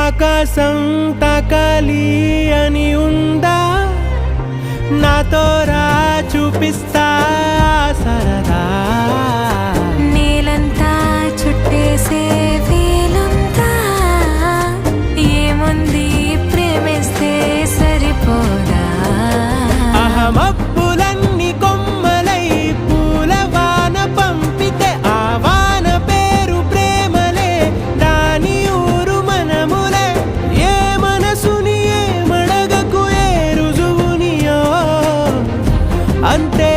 ఆకాశం తాకాలి అని ఉందా, నాతో రా చూపిస్తా సరదా. నేలంతా చుట్టేసే వేలుందా, ఏముంది ప్రేమిస్తే సరిపోదా. అహమప్పులన్నీ కొమ్మలై పూలవాన పంపితే ఆ వాన పేరు ప్రేమలే, దాని ఊరు మనములే. ఏ మనసుని ఏ మడగకు ఏ రుజువునియో అంతే